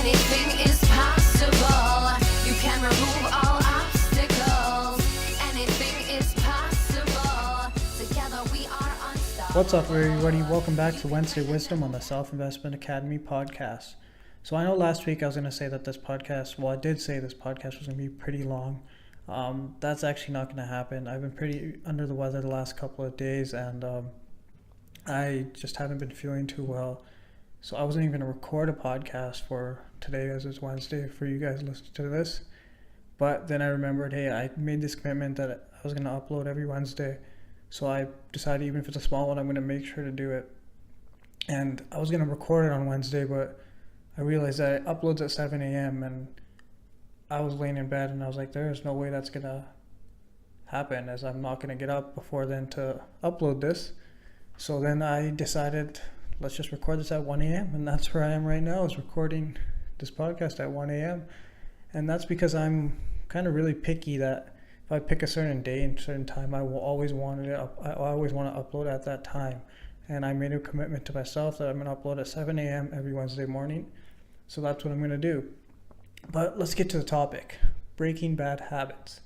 Anything is possible. You can remove all obstacles. Anything is possible. Together we are unstoppable. What's up, everybody? Welcome back to Wednesday Wisdom on the Self Investment Academy podcast. So I know last week I was going to say that this podcast, I did say this podcast was going to be pretty long. That's actually not going to happen. I've been pretty under the weather the last couple of days, and I just haven't been feeling too well. So I wasn't even going to record a podcast for today, as it's Wednesday, for you guys listening to this. But then I remembered, hey, I made this commitment that I was going to upload every Wednesday. So I decided, even if it's a small one, I'm going to make sure to do it. And I was going to record it on Wednesday, but I realized that it uploads at 7 a.m. and I was laying in bed and I was like, there's no way that's going to happen, as I'm not going to get up before then to upload this. So then I decided, let's just record this at 1 a.m. And that's where I am right now, is recording this podcast at 1 a.m. And that's because I'm kind of really picky that if I pick a certain day and certain time, I will always want to upload at that time. And I made a commitment to myself that I'm going to upload at 7 a.m. every Wednesday morning. So that's what I'm going to do. But let's get to the topic, breaking bad habits.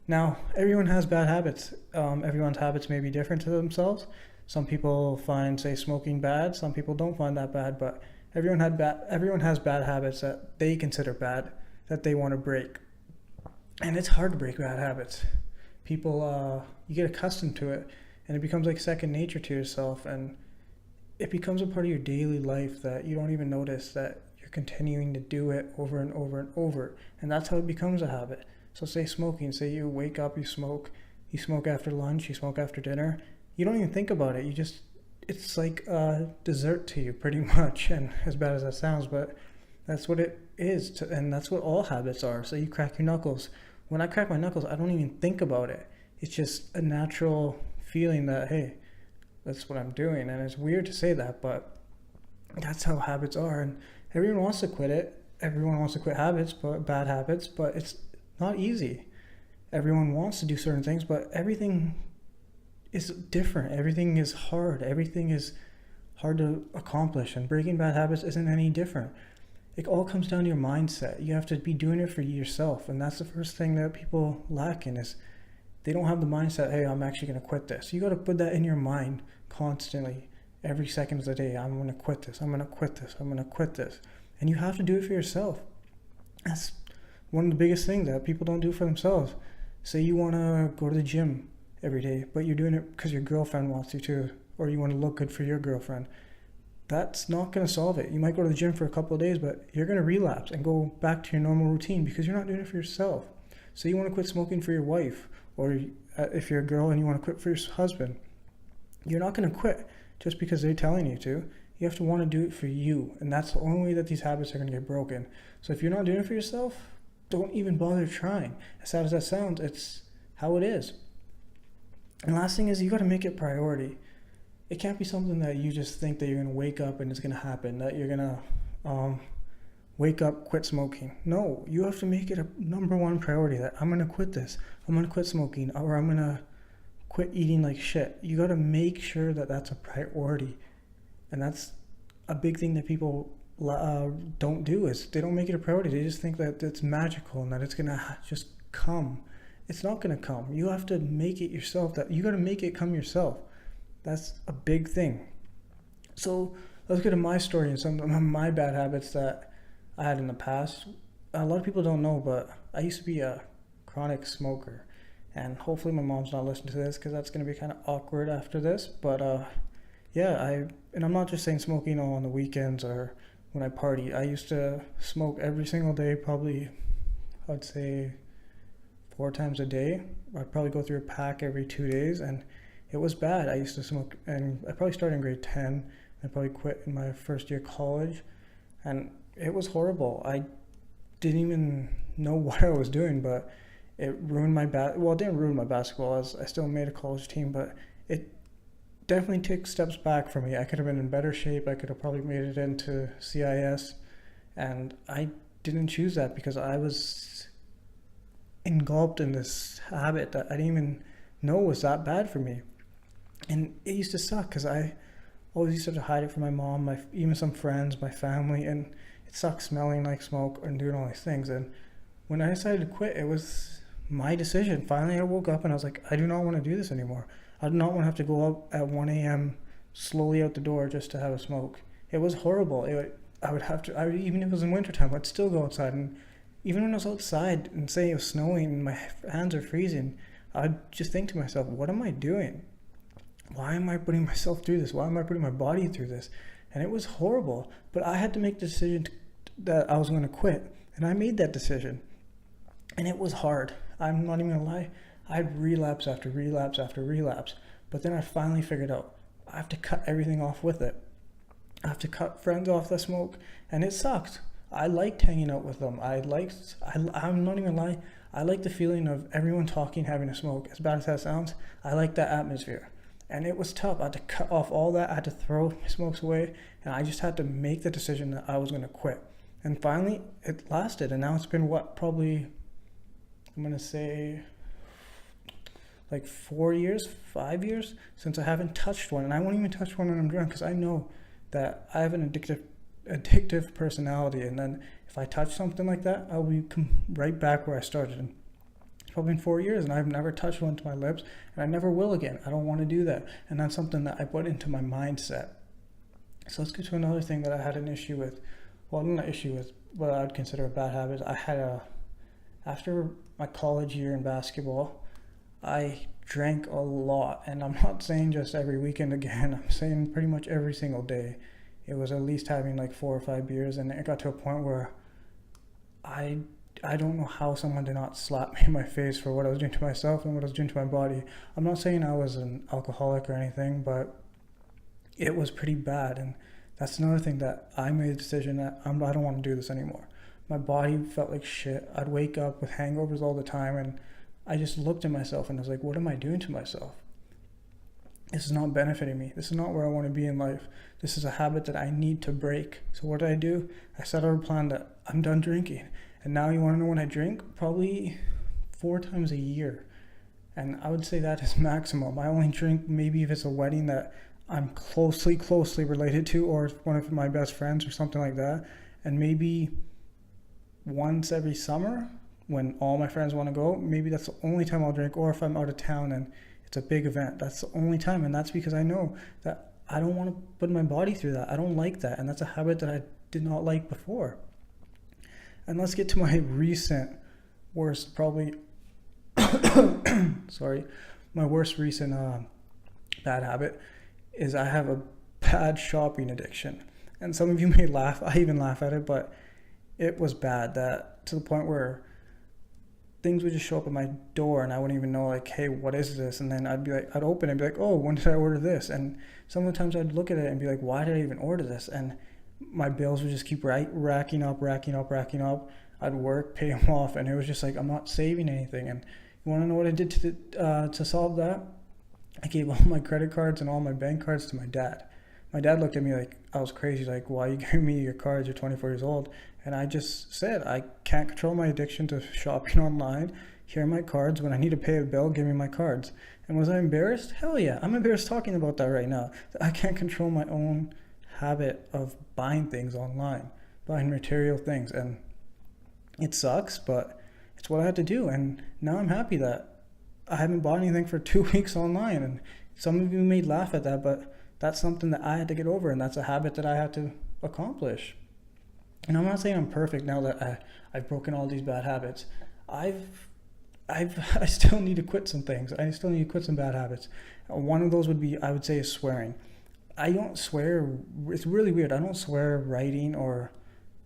Now, everyone has bad habits. Everyone's habits may be different to themselves. Some people find, say, smoking bad. Some people don't find that bad. But everyone has bad habits that they consider bad, that they want to break. And it's hard to break bad habits. People, you get accustomed to it, and it becomes like second nature to yourself. And it becomes a part of your daily life that you don't even notice that continuing to do it over and over and over, and that's how it becomes a habit. So say smoking, say you wake up, you smoke after lunch, you smoke after dinner, you don't even think about it, it's like dessert to you pretty much. And as bad as that sounds, but that's what it is, and that's what all habits are. So you crack your knuckles. When I crack my knuckles, I don't even think about it. It's just a natural feeling that, hey, that's what I'm doing. And it's weird to say that, but that's how habits are. And everyone wants to quit it. Everyone wants to quit bad habits, but it's not easy. Everyone wants to do certain things, but everything is different. Everything is hard. Everything is hard to accomplish, and breaking bad habits isn't any different. It all comes down to your mindset. You have to be doing it for yourself, and that's the first thing that people lack in, is they don't have the mindset, hey, I'm actually going to quit this. You got to put that in your mind constantly. Every second of the day, I'm going to quit this, I'm going to quit this, I'm going to quit this. And you have to do it for yourself. That's one of the biggest things that people don't do for themselves. Say you want to go to the gym every day, but you're doing it because your girlfriend wants you to, or you want to look good for your girlfriend. That's not going to solve it. You might go to the gym for a couple of days, but you're going to relapse and go back to your normal routine because you're not doing it for yourself. So you want to quit smoking for your wife, or if you're a girl and you want to quit for your husband, you're not going to quit just because they're telling you to. You have to want to do it for you. And that's the only way that these habits are going to get broken. So if you're not doing it for yourself, don't even bother trying. As sad as that sounds, it's how it is. And last thing is, you got to make it priority. It can't be something that you just think that you're going to wake up and it's going to happen, that you're going to wake up, quit smoking. No, you have to make it a number one priority, that I'm going to quit this. I'm going to quit smoking, or I'm going to quit eating like shit. You got to make sure that that's a priority. And that's a big thing that people don't do, is they don't make it a priority. They just think that it's magical and that it's going to just come. It's not going to come. You have to make it yourself. That you got to make it come yourself. That's a big thing. So let's get to my story and some of my bad habits that I had in the past. A lot of people don't know, but I used to be a chronic smoker. And hopefully my mom's not listening to this, because that's going to be kind of awkward after this. But and I'm not just saying smoking on the weekends or when I party. I used to smoke every single day, probably, I'd say 4 times a day. I'd probably go through a pack every 2 days, and it was bad. I used to smoke, and I probably started in grade 10. I probably quit in my first year of college, and it was horrible. I didn't even know what I was doing, but it ruined my it didn't ruin my basketball, as I still made a college team, but it definitely took steps back for me. I could have been in better shape. I could have probably made it into CIS, and I didn't choose that because I was engulfed in this habit that I didn't even know was that bad for me. And it used to suck because I always used to hide it from my mom, even some friends, my family, and it sucks smelling like smoke and doing all these things. And when I decided to quit, it was my decision. Finally, I woke up and I was like, I do not want to do this anymore. I do not want to have to go up at 1 a.m. slowly out the door just to have a smoke. It was horrible. I would have to, even if it was in wintertime, I'd still go outside. And even when I was outside and say it was snowing and my hands are freezing, I'd just think to myself, what am I doing? Why am I putting myself through this? Why am I putting my body through this? And it was horrible. But I had to make the decision that I was going to quit. And I made that decision. And it was hard. I'm not even going to lie. I had relapse after relapse after relapse. But then I finally figured out I have to cut everything off with it. I have to cut friends off that smoke. And it sucked. I liked hanging out with them. I'm not even lying. I like the feeling of everyone talking, having a smoke. As bad as that sounds, I like that atmosphere. And it was tough. I had to cut off all that. I had to throw my smokes away. And I just had to make the decision that I was going to quit. And finally, it lasted. And now it's been probably, I'm going to say, like 4 years, 5 years since I haven't touched one. And I won't even touch one when I'm drunk because I know that I have an addictive personality. And then if I touch something like that, I'll be right back where I started. And it's probably been 4 years and I've never touched one to my lips, and I never will again. I don't want to do that. And that's something that I put into my mindset. So let's get to another thing that I had an issue with. Well, not an issue with, but I'd consider a bad habit. After my college year in basketball, I drank a lot. And I'm not saying just every weekend again. I'm saying pretty much every single day. It was at least having like 4 or 5 beers, and it got to a point where I don't know how someone did not slap me in my face for what I was doing to myself and what I was doing to my body. I'm not saying I was an alcoholic or anything, but it was pretty bad. And that's another thing that I made a decision that I don't want to do this anymore. My body felt like shit. I'd wake up with hangovers all the time, and I just looked at myself and I was like, what am I doing to myself? This is not benefiting me. This is not where I want to be in life. This is a habit that I need to break. So what did I do? I set out a plan that I'm done drinking. And now you want to know when I drink? Probably 4 times a year. And I would say that is maximum. I only drink maybe if it's a wedding that I'm closely related to, or one of my best friends or something like that. And maybe once every summer when all my friends want to go, maybe that's the only time I'll drink. Or if I'm out of town and it's a big event, that's the only time. And that's because I know that I don't want to put my body through that. I don't like that. And that's a habit that I did not like before. And let's get to my recent worst, probably, my worst recent bad habit is I have a bad shopping addiction. And some of you may laugh, I even laugh at it, but it was bad, that to the point where things would just show up at my door and I wouldn't even know, like, hey, what is this? And then I'd open it and be like, oh, when did I order this? And some of the times I'd look at it and be like, why did I even order this? And my bills would just keep racking up. I'd work, pay them off, and it was just like, I'm not saving anything. And you want to know what I did to solve that? I gave all my credit cards and all my bank cards to my dad. My dad looked at me like I was crazy, like, why are you giving me your cards? You're 24 years old. And I just said, I can't control my addiction to shopping online. Here are my cards. When I need to pay a bill, give me my cards. And was I embarrassed? Hell yeah. I'm embarrassed talking about that right now. I can't control my own habit of buying things online, buying material things. And it sucks, but it's what I had to do. And now I'm happy that I haven't bought anything for 2 weeks online. And some of you may laugh at that, but that's something that I had to get over, and that's a habit that I had to accomplish. And I'm not saying I'm perfect now that I've broken all these bad habits. I still need to quit some things. I still need to quit some bad habits. One of those would be, I would say, is swearing. I don't swear. It's really weird. I don't swear writing or,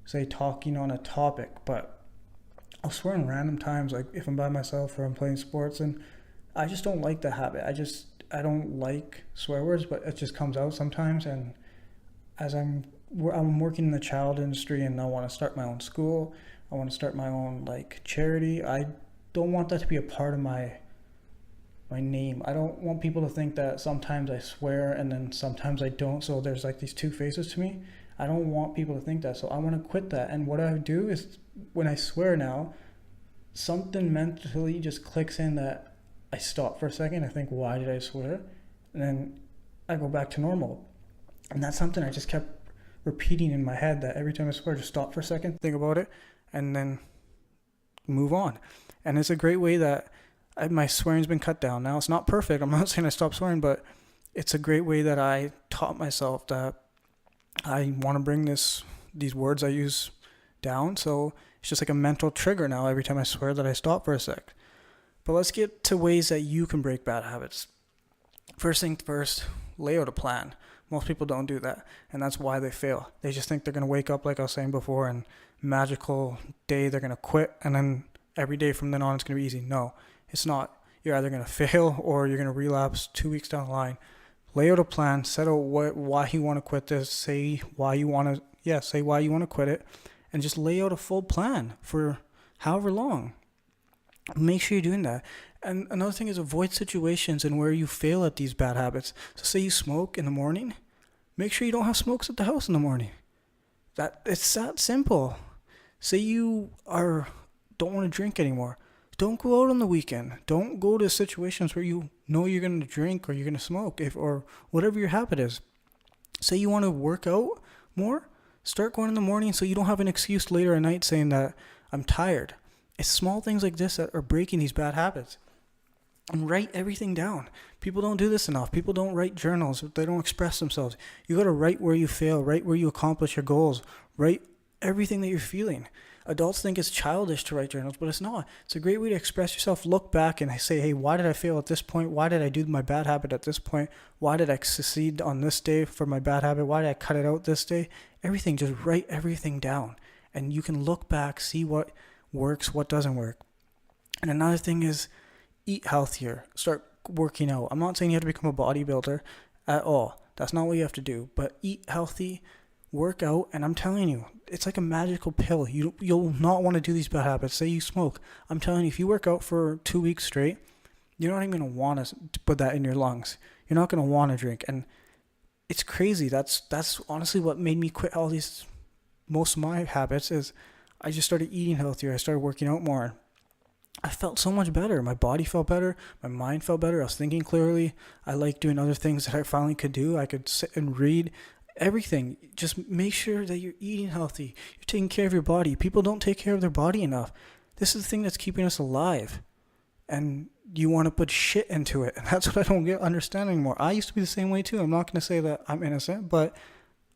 say, talking on a topic, but I'll swear in random times, like if I'm by myself or I'm playing sports, and I just don't like the habit. I don't like swear words, but it just comes out sometimes. And as I'm working in the child industry and I want to start my own school, I want to start my own charity. I don't want that to be a part of my name. I don't want people to think that sometimes I swear and then sometimes I don't, so there's these two faces to me. I don't want people to think that, so I want to quit that. And what I do is, when I swear now, something mentally just clicks in that I stop for a second. I think, why did I swear? And then I go back to normal. And that's something I just kept repeating in my head that every time I swear, just stop for a second, think about it, and then move on. And it's a great way that my swearing's been cut down. Now, it's not perfect. I'm not saying I stopped swearing, but it's a great way that I taught myself that I want to bring these words I use down. So it's just like a mental trigger now every time I swear that I stop for a sec. But let's get to ways that you can break bad habits. First thing first, lay out a plan. Most people don't do that, and that's why they fail. They just think they're going to wake up, like I was saying before, and magical day they're going to quit, and then every day from then on it's going to be easy. No, it's not. You're either going to fail or you're going to relapse 2 weeks down the line. Lay out a plan, set out why you want to quit this, say why you want to quit it, and just lay out a full plan for however long. Make sure you're doing that. And another thing is avoid situations and where you fail at these bad habits. So say you smoke in the morning, make sure you don't have smokes at the house in the morning. It's that simple. Say you don't want to drink anymore. Don't go out on the weekend. Don't go to situations where you know you're going to drink or you're going to smoke or whatever your habit is. Say you want to work out more, start going in the morning so you don't have an excuse later at night saying that I'm tired. It's small things like this that are breaking these bad habits. And write everything down. People don't do this enough. People don't write journals. They don't express themselves. You got to write where you fail, write where you accomplish your goals, write everything that you're feeling. Adults think it's childish to write journals, but it's not. It's a great way to express yourself. Look back and say, hey, why did I fail at this point? Why did I do my bad habit at this point? Why did I succeed on this day for my bad habit? Why did I cut it out this day? Everything, just write everything down. And you can look back, see what works, what doesn't work. And another thing is, eat healthier. Start working out. I'm not saying you have to become a bodybuilder at all. That's not what you have to do. But eat healthy, work out, and I'm telling you, it's like a magical pill. You'll not want to do these bad habits. Say you smoke. I'm telling you, if you work out for 2 weeks straight, you're not even going to want to put that in your lungs. You're not going to want to drink. And it's crazy. That's honestly what made me quit most of my habits is I just started eating healthier. I started working out more. I felt so much better. My body felt better. My mind felt better. I was thinking clearly. I liked doing other things that I finally could do. I could sit and read. Everything. Just make sure that you're eating healthy. You're taking care of your body. People don't take care of their body enough. This is the thing that's keeping us alive. And you want to put shit into it. And that's what I don't understand anymore. I used to be the same way too. I'm not going to say that I'm innocent, but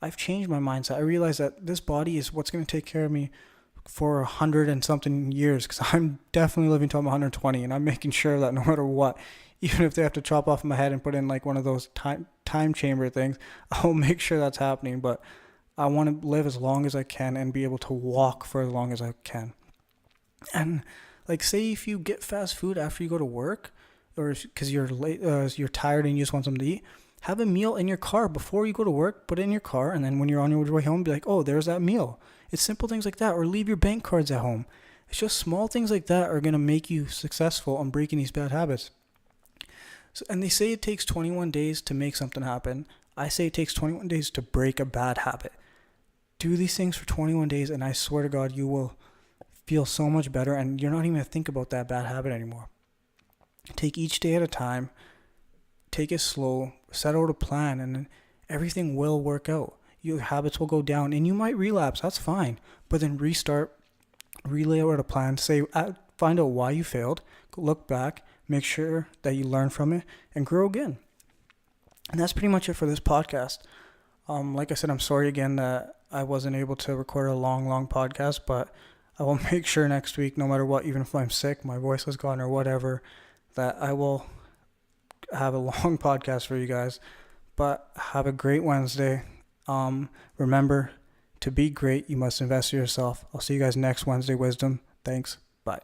I've changed my mindset. I realize that this body is what's going to take care of me for 100 and something years, because I'm definitely living till I'm 120, and I'm making sure that no matter what, even if they have to chop off my head and put in like one of those time chamber things, I'll make sure that's happening. But I want to live as long as I can and be able to walk for as long as I can. And like, say if you get fast food after you go to work, or because you're late, you're tired and you just want something to eat, have a meal in your car before you go to work. Put it in your car, and then when you're on your way home, be like, oh, there's that meal. It's simple things like that. Or leave your bank cards at home. It's just small things like that are going to make you successful on breaking these bad habits. So, and they say it takes 21 days to make something happen. I say it takes 21 days to break a bad habit. Do these things for 21 days, and I swear to God, you will feel so much better, and you're not even going to think about that bad habit anymore. Take each day at a time. Take it slow. Set out a plan, and everything will work out. Your habits will go down, and you might relapse. That's fine. But then restart, relay out a plan, find out why you failed, look back, make sure that you learn from it, and grow again. And that's pretty much it for this podcast. Like I said, I'm sorry again that I wasn't able to record a long podcast, but I will make sure next week, no matter what, even if I'm sick, my voice is gone or whatever, that I will have a long podcast for you guys. But have a great Wednesday. Remember, to be great, you must invest in yourself. I'll see you guys next Wednesday, Wisdom. Thanks. Bye.